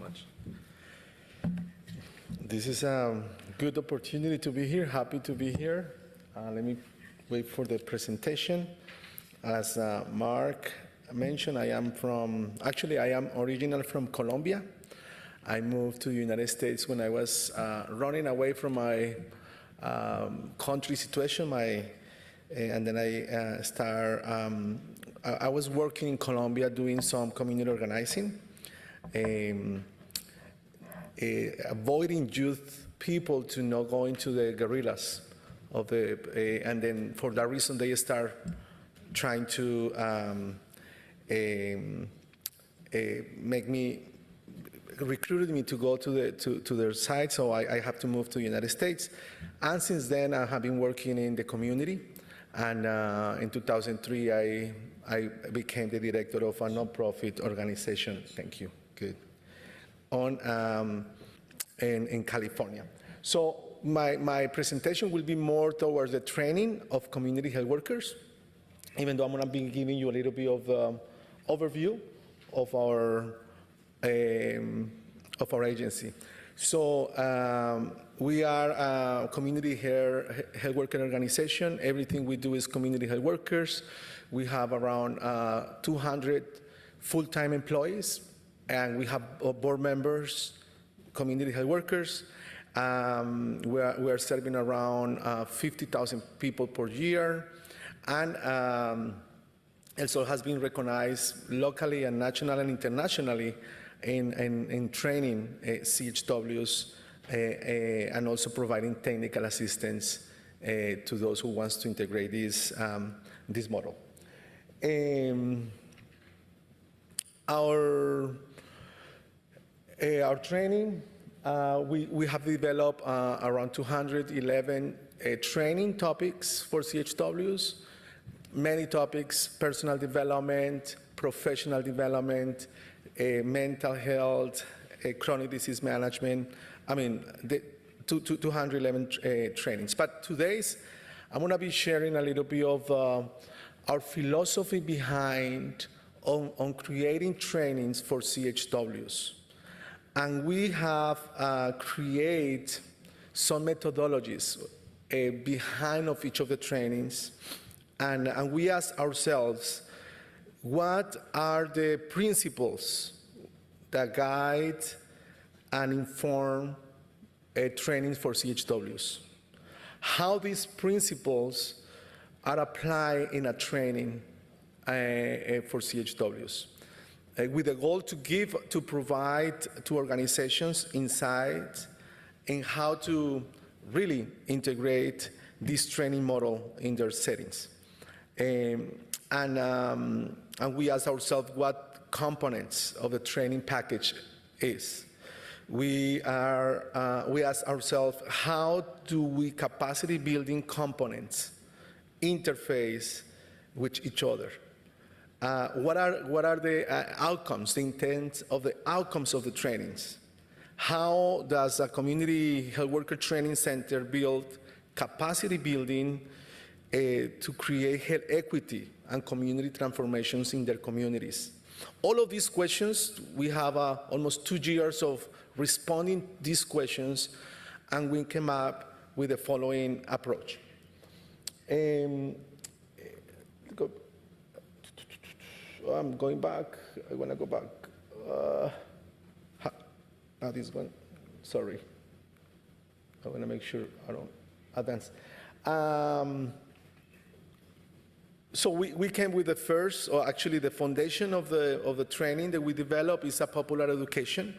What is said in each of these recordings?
much. This is a good opportunity to be here, happy to be here. Let me wait for the presentation. As Mark mentioned, I am original from Colombia. I moved to the United States when I was running away from my country situation, and then I was working in Colombia doing some community organizing, avoiding youth people to not go into the guerrillas and then for that reason they start trying to recruited me to go to their side, so I have to move to the United States. And since then, I have been working in the community. And in 2003, I became the director of a nonprofit organization. Thank you. Good. In California. So my presentation will be more towards the training of community health workers, even though I'm going to be giving you a little bit of overview of our agency. So we are a community health worker organization. Everything we do is community health workers. We have around 200 full-time employees, and we have board members, community health workers. We are serving around 50,000 people per year, and also has been recognized locally and nationally and internationally in training CHWs and also providing technical assistance to those who want to integrate this model. Our training, we have developed around 211 training topics for CHWs, many topics: personal development, professional development, mental health, chronic disease management. I mean, 211 trainings. But today's, I'm going to be sharing a little bit of our philosophy behind on creating trainings for CHWs. And we have created some methodologies behind of each of the trainings. And we ask ourselves, what are the principles that guide and inform trainings for CHWs? How these principles are applied in a training for CHWs, with the goal to provide to organizations insight in how to really integrate this training model in their settings. And we ask ourselves what components of the training package is. We ask ourselves, how do we capacity building components interface with each other? What are the outcomes, the intent of the outcomes of the trainings? How does a community health worker training center build capacity building to create health equity and community transformations in their communities? All of these questions, we have almost 2 years of responding these questions, and we came up with the following approach. I'm going back. I want to go back. This one. Sorry. I want to make sure I don't advance. So we came with the first, or actually the foundation of the training that we developed is a popular education.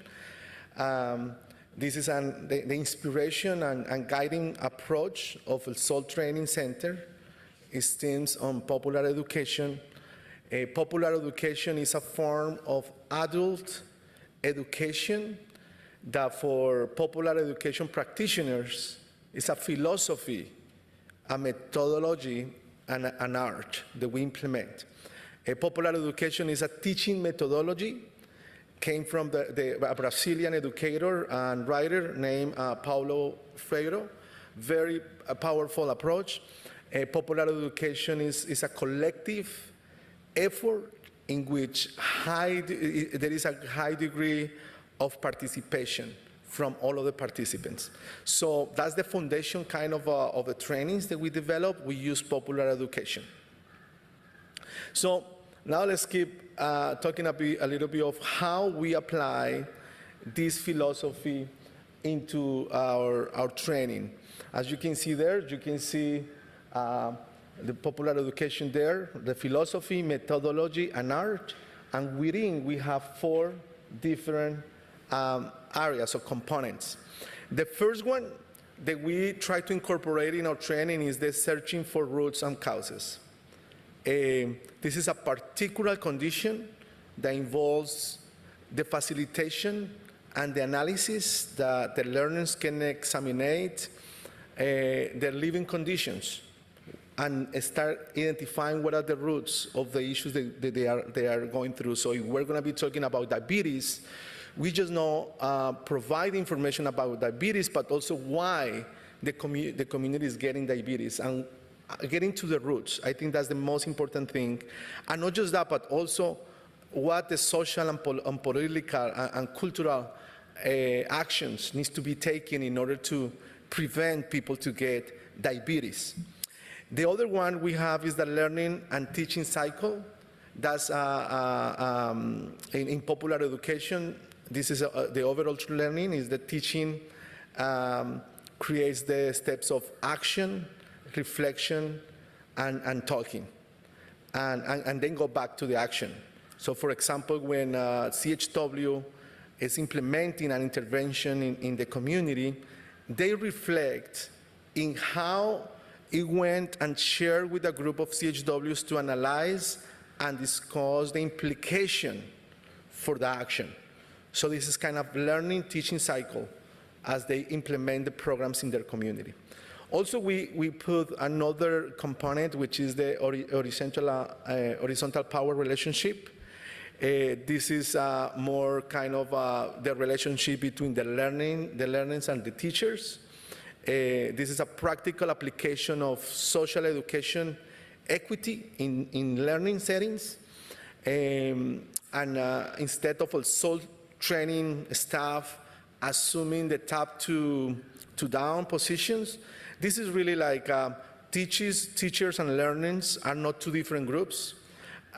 This is the inspiration and guiding approach of the Soul Training Center. It stems on popular education. Popular education is a form of adult education that for popular education practitioners is a philosophy, a methodology, and an art that we implement. Popular education is a teaching methodology, came from a Brazilian educator and writer named Paulo Freire. Very powerful approach. Popular education is a collective effort in which there is a high degree of participation from all of the participants. So that's the foundation kind of the trainings that we develop. We use popular education. So now let's keep talking a little bit of how we apply this philosophy into our training. As you can see there, you can see the popular education there, the philosophy, methodology, and art. And within, we have 4 different areas or components. The first one that we try to incorporate in our training is the searching for roots and causes. This is a particular condition that involves the facilitation and the analysis that the learners can examine their living conditions and start identifying what are the roots of the issues that they are going through. So if we're going to be talking about diabetes, we just not provide information about diabetes, but also why the community is getting diabetes and getting to the roots. I think that's the most important thing. And not just that, but also what the social and political and cultural actions needs to be taken in order to prevent people to get diabetes. The other one we have is the learning and teaching cycle. That's in popular education. This is the overall learning is the teaching creates the steps of action, reflection, and talking, and then go back to the action. So for example, when CHW is implementing an intervention in the community, they reflect in how it went and shared with a group of CHWs to analyze and discuss the implication for the action. So this is kind of learning, teaching cycle as they implement the programs in their community. Also, we put another component, which is the horizontal power relationship. This is more kind of the relationship between the learners and the teachers. This is a practical application of social education equity in learning settings. And instead of also training staff, assuming the top to down positions, this is really like teachers and learners are not 2 different groups.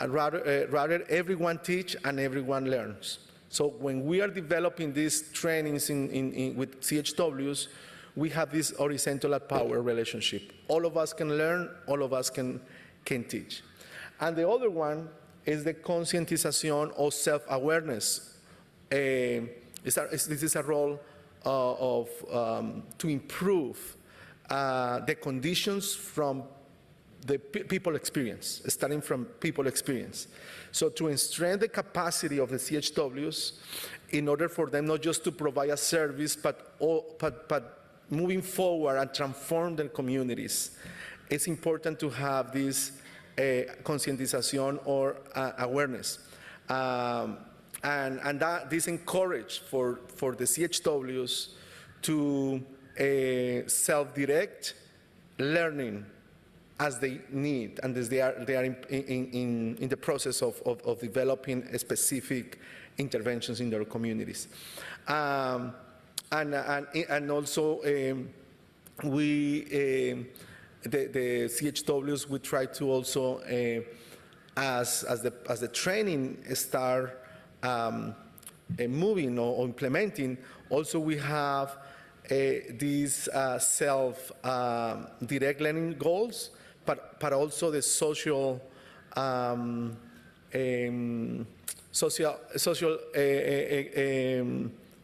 Rather everyone teach and everyone learns. So when we are developing these trainings with CHWs, we have this horizontal power relationship. All of us can learn, all of us can teach. And the other one is the conscientization or self-awareness. This is a role to improve the conditions from the people experience, starting from people experience. So to strengthen the capacity of the CHWs in order for them not just to provide a service, but moving forward and transform their communities, it's important to have this conscientization or awareness. And that this encouraged for the CHWs to self-direct learning as they need and as they are in the process of developing specific interventions in their communities. And also the CHWs would try to also as the training start moving or implementing, also we have these self-direct learning goals, but also the social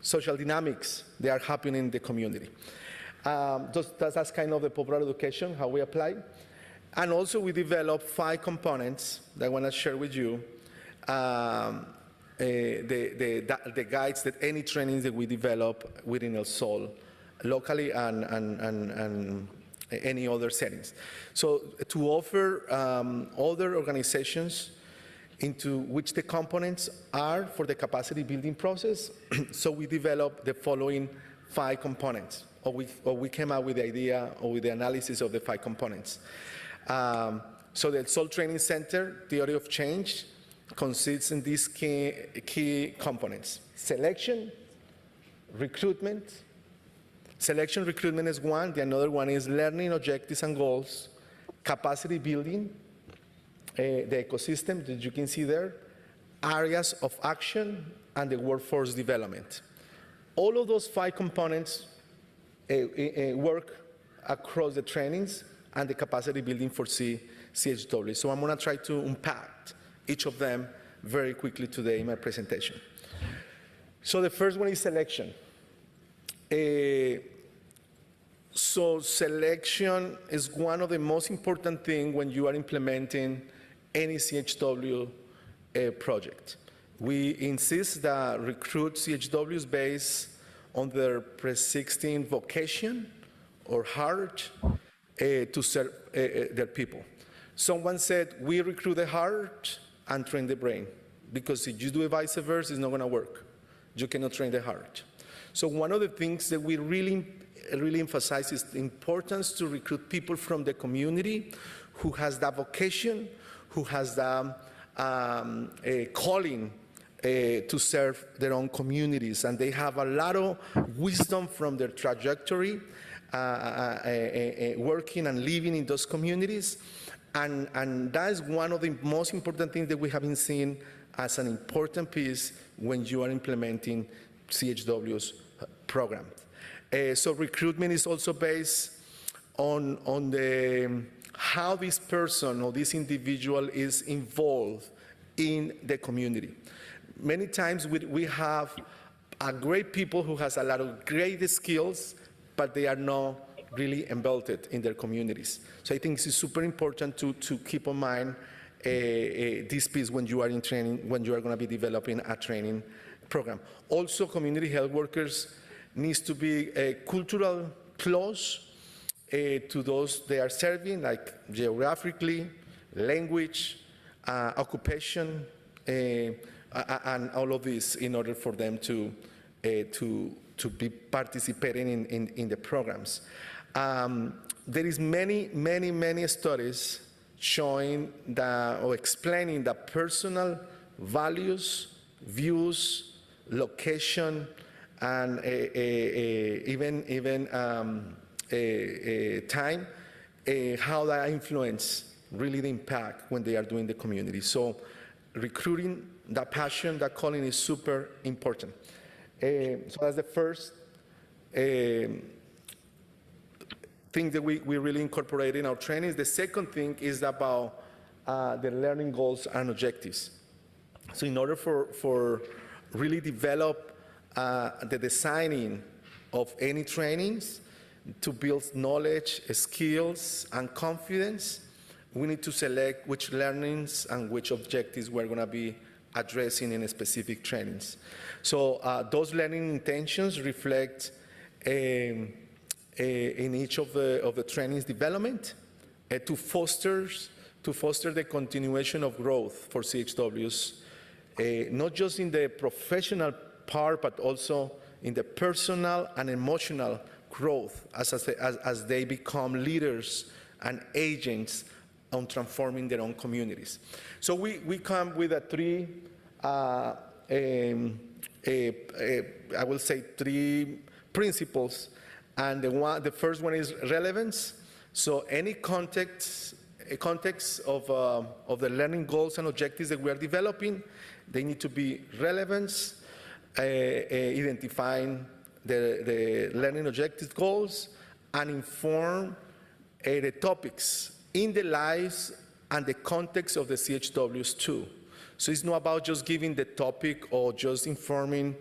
social dynamics that are happening in the community. That's kind of the popular education, how we apply. And also we develop 5 components that I want to share with you. The guides that any trainings that we develop within El Sol, locally and any other settings. So to offer other organizations into which the components are for the capacity building process, so we developed the following 5 components, or we came up with the idea or with the analysis of the 5 components. So the El Sol Training Center Theory of Change consists in these key components: selection, recruitment. Selection recruitment is one. The another one is learning objectives and goals, capacity building, the ecosystem that you can see there, areas of action, and the workforce development. All of those 5 components work across the trainings and the capacity building for CHW. So I'm going to try to unpack each of them very quickly today in my presentation. So the first one is selection. So selection is one of the most important things when you are implementing any CHW project. We insist that recruit CHWs based on their pre-existing vocation or heart to serve their people. Someone said, we recruit the heart and train the brain, because if you do it vice versa, it's not going to work. You cannot train the heart. So one of the things that we really emphasize is the importance to recruit people from the community who has that vocation, who has the calling to serve their own communities, and they have a lot of wisdom from their trajectory, working and living in those communities, and that is one of the most important things that we have been seeing as an important piece when you are implementing CHW's program. So recruitment is also based on how this person or this individual is involved in the community. Many times we have great people who has a lot of great skills, but they are not really embedded in their communities. So I think this is super important to keep in mind this piece when you are in training, when you are going to be developing a training program. Also, community health workers needs to be cultural close to those they are serving, like geographically, language, occupation, and all of this in order for them to be participating in the programs. There is many studies showing that, or explaining that personal values, views, location, and even time, how that influence really the impact when they are doing the community. So recruiting that passion, that calling is super important. So that's the first thing that we really incorporate in our trainings. The second thing is about the learning goals and objectives. So in order for really develop the designing of any trainings to build knowledge, skills, and confidence, we need to select which learnings and which objectives we're going to be addressing in specific trainings. So those learning intentions reflect in each of the trainings development to foster the continuation of growth for CHWs, not just in the professional part, but also in the personal and emotional growth as they become leaders and agents on transforming their own communities. So we come with I will say three principles, and the first one is relevance. So any context of the learning goals and objectives that we are developing, they need to be relevant, identifying the learning objective goals, and inform the topics in the lives and the context of the CHWs too. So it's not about just giving the topic or just informing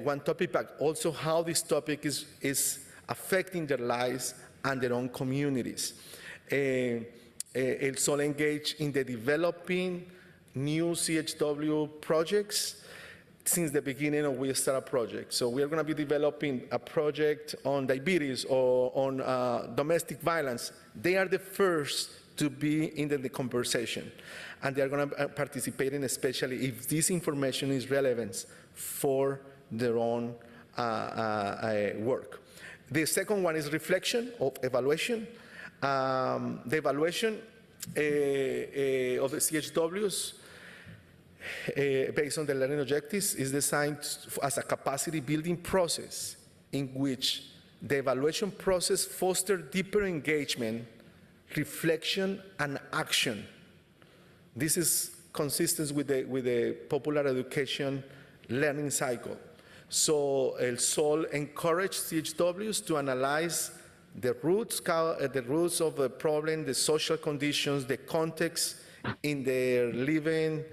one topic, but also how this topic is affecting their lives and their own communities. Also engage in the developing new CHW projects since the beginning of We Start a Project. So we are going to be developing a project on diabetes or on domestic violence. They are the first to be in the conversation, and they are going to participate in, especially if this information is relevant for their own work. The second one is reflection of evaluation. The evaluation of the CHWs based on the learning objectives, is designed as a capacity building process in which the evaluation process fosters deeper engagement, reflection, and action. This is consistent with the popular education learning cycle. So El Sol encouraged CHWs to analyze the roots of the problem, the social conditions, the context in they are living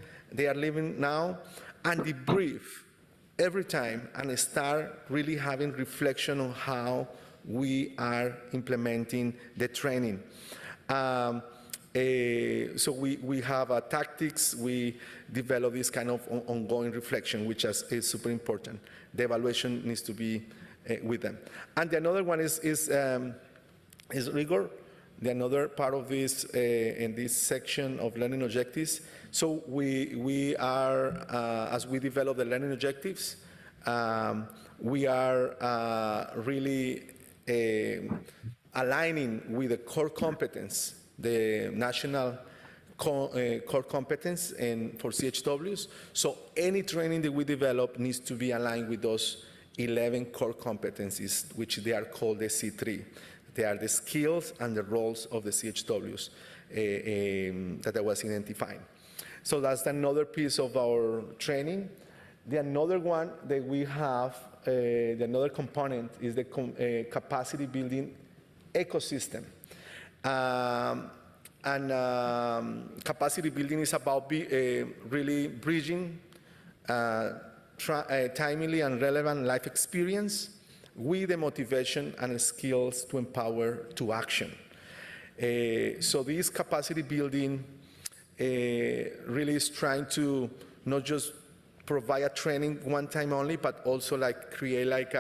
now, and debrief every time and start really having reflection on how we are implementing the training. So we have tactics, we develop this kind of ongoing reflection, which is super important. The evaluation needs to be with them. And the another one is rigor. The another part of this, in this section of learning objectives. So we are, as we develop the learning objectives, we are really aligning with the core competence, the national core competence for CHWs. So any training that we develop needs to be aligned with those 11 core competencies, which they are called the C3. They are the skills and the roles of the CHWs that I was identifying. So that's another piece of our training. The another one that we have, the another component is the capacity building ecosystem. Capacity building is about really bridging timely and relevant life experience with the motivation and skills to empower to action. So this capacity building really is trying to not just provide a training one time only, but also like create like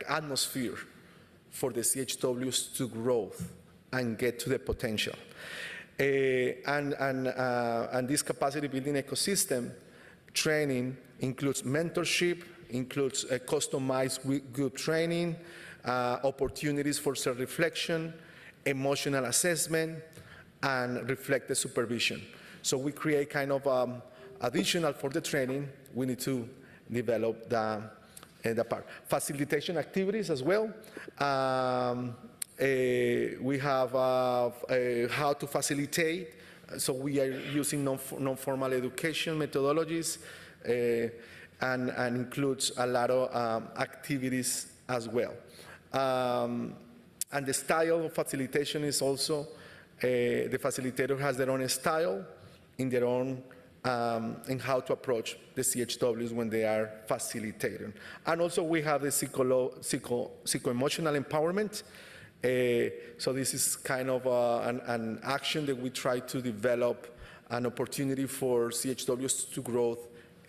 atmosphere for the CHWs to grow and get to the potential. And this capacity building ecosystem training includes mentorship, includes a customized group training, opportunities for self-reflection, emotional assessment, and reflective supervision. So we create kind of additional for the training. We need to develop the part. Facilitation activities as well. We have how to facilitate. So we are using non-formal education methodologies and includes a lot of activities as well. And the style of facilitation is also, the facilitator has their own style in their own, in how to approach the CHWs when they are facilitating. And also we have the psycho-emotional empowerment. So this is kind of an action that we try to develop, an opportunity for CHWs to grow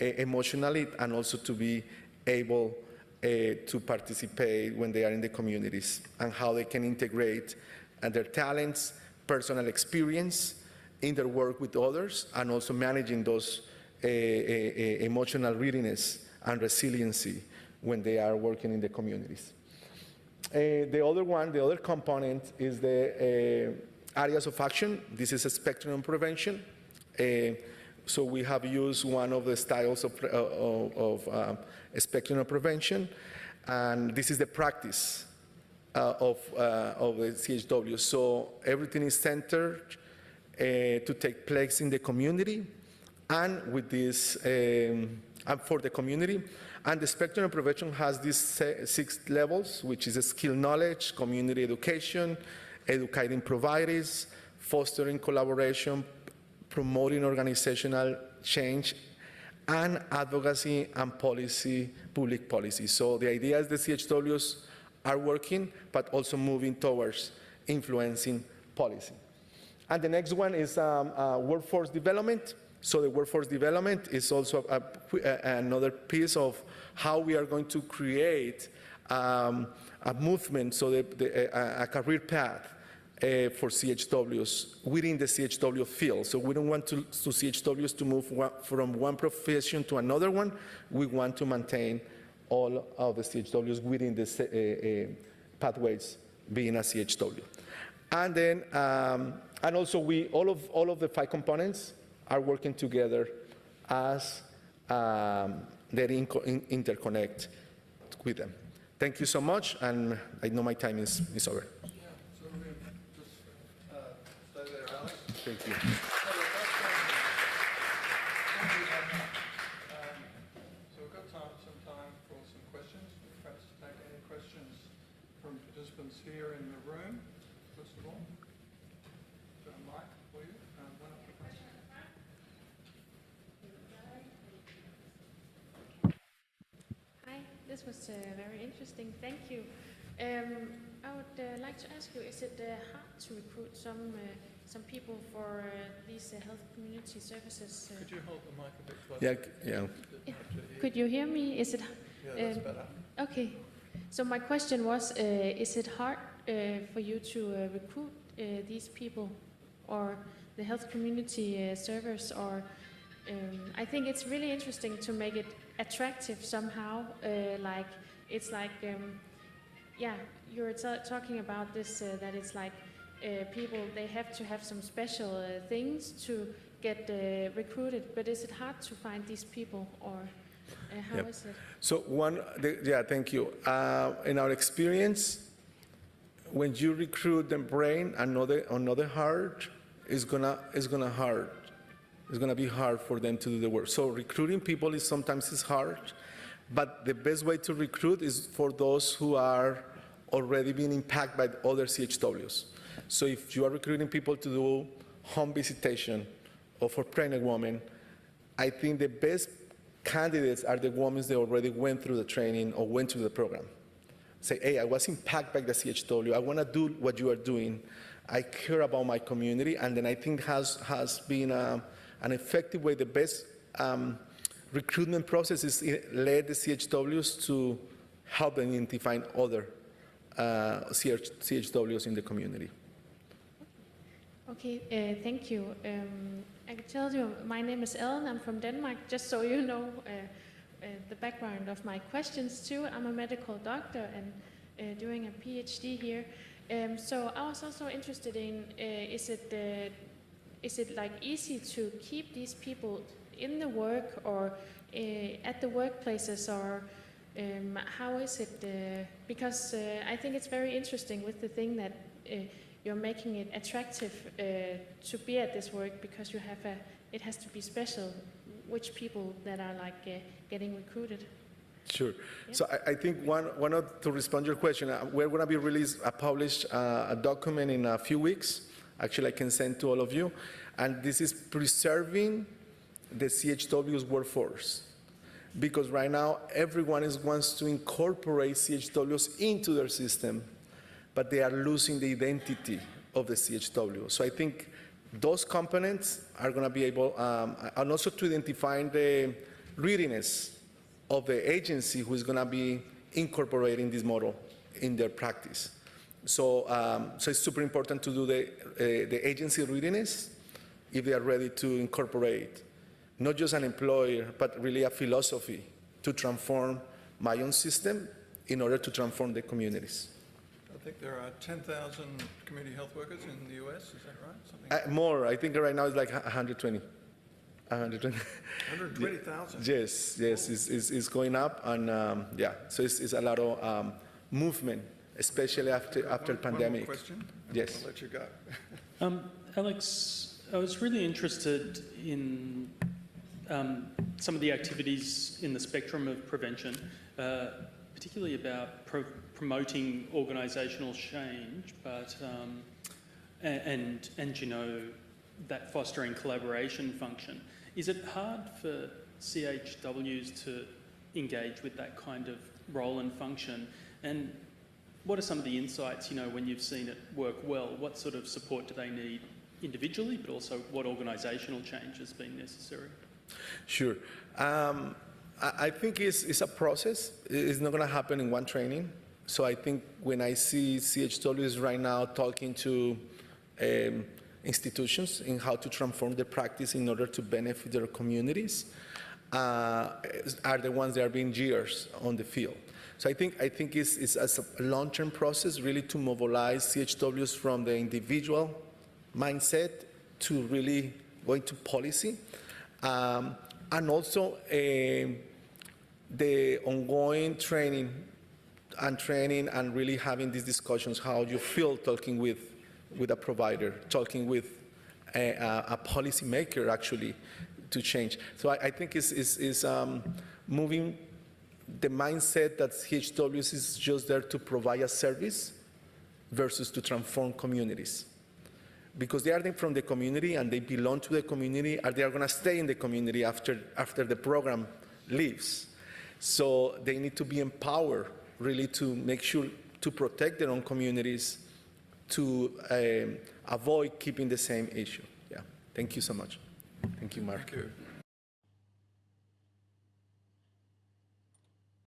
emotionally and also to be able to participate when they are in the communities, and how they can integrate their talents, personal experience in their work with others, and also managing those emotional readiness and resiliency when they are working in the communities. The other component is the areas of action. This is a spectrum prevention. So we have used one of the styles of spectrum prevention, and this is the practice of the CHW. So everything is centered to take place in the community, and with this, and for the community. And the spectrum of prevention has these 6 levels, which is skill knowledge, community education, educating providers, fostering collaboration, promoting organizational change, and advocacy and policy, public policy. So the idea is the CHWs are working, but also moving towards influencing policy. And the next one is workforce development. So the workforce development is also another piece of how we are going to create a movement, so a career path for CHWs within the CHW field. So we don't want to CHWs to move from one profession to another one. We want to maintain all of the CHWs within the pathways being a CHW. And then, and also all of the 5 components are working together as they interconnect with them. Thank you so much, and I know my time is over. Yeah, so we're going to just stay there, Alex. Thank you. So we've got some time for some questions. Perhaps take any questions from participants here in the room, first of all. Got a mic for you. One up the front. Hi, this was very interesting. Thank you. I would like to ask you: is it hard to recruit some people for these health community services? Could you hold the mic a bit closer? Yeah. Could you hear me? Is it? Yeah, that's better. Okay. So my question was: is it hard for you to recruit these people, or the health community servers? Or I think it's really interesting to make it attractive somehow. Like it's like. Yeah, you're talking about this, that it's like people, they have to have some special things to get recruited, but is it hard to find these people, or how is it? So thank you. In our experience, when you recruit the brain, another heart is gonna hard. It's gonna be hard for them to do the work. So recruiting people sometimes is hard. But the best way to recruit is for those who are already being impacted by other CHWs. So if you are recruiting people to do home visitation or for pregnant women, I think the best candidates are the women that already went through the training or went through the program. Say, hey, I was impacted by the CHW. I want to do what you are doing. I care about my community. And then I think has been an effective way. The best recruitment process is led the CHWs to help them identify other CHWs in the community. Okay, thank you. I can tell you, my name is Ellen. I'm from Denmark, just so you know the background of my questions too. I'm a medical doctor and doing a PhD here. So I was also interested in, is it like easy to keep these people in the work or at the workplaces, or how is it? Because I think it's very interesting with the thing that you're making it attractive to be at this work, because you have it has to be special which people that are like getting recruited. Sure. Yeah. So I think to respond to your question, we're going to be published a document in a few weeks. Actually, I can send to all of you. And this is preserving the CHW's workforce. Because right now, everyone wants to incorporate CHWs into their system, but they are losing the identity of the CHW. So I think those components are going to be able, and also to identify the readiness of the agency who is going to be incorporating this model in their practice. So, so it's super important to do the agency readiness if they are ready to incorporate not just an employer, but really a philosophy to transform my own system in order to transform the communities. I think there are 10,000 community health workers in the US, is that right? More, I think right now it's like 120. 120,000? Yes, it's going up, and yeah, so it's a lot of movement, especially after the pandemic. One more question? Yes. I'll let you go. Alex, I was really interested in some of the activities in the spectrum of prevention, particularly about promoting organisational change, but and you know, that fostering collaboration function. Is it hard for CHWs to engage with that kind of role and function? And what are some of the insights, you know, when you've seen it work well? What sort of support do they need individually, but also what organisational change has been necessary? Sure. I think it's a process. It's not going to happen in one training. So I think when I see CHWs right now talking to institutions in how to transform their practice in order to benefit their communities, are the ones that are being years on the field. So I think it's a long-term process really to mobilize CHWs from the individual mindset to really going to policy. And also the ongoing training and really having these discussions, how you feel talking with a provider, talking with a policymaker actually to change. So I think is moving the mindset that CHWs is just there to provide a service versus to transform communities. Because they are from the community and they belong to the community, and they are going to stay in the community after the program leaves. So they need to be empowered really to make sure to protect their own communities, to avoid keeping the same issue. Yeah, thank you so much. Thank you, Mark. Thank you.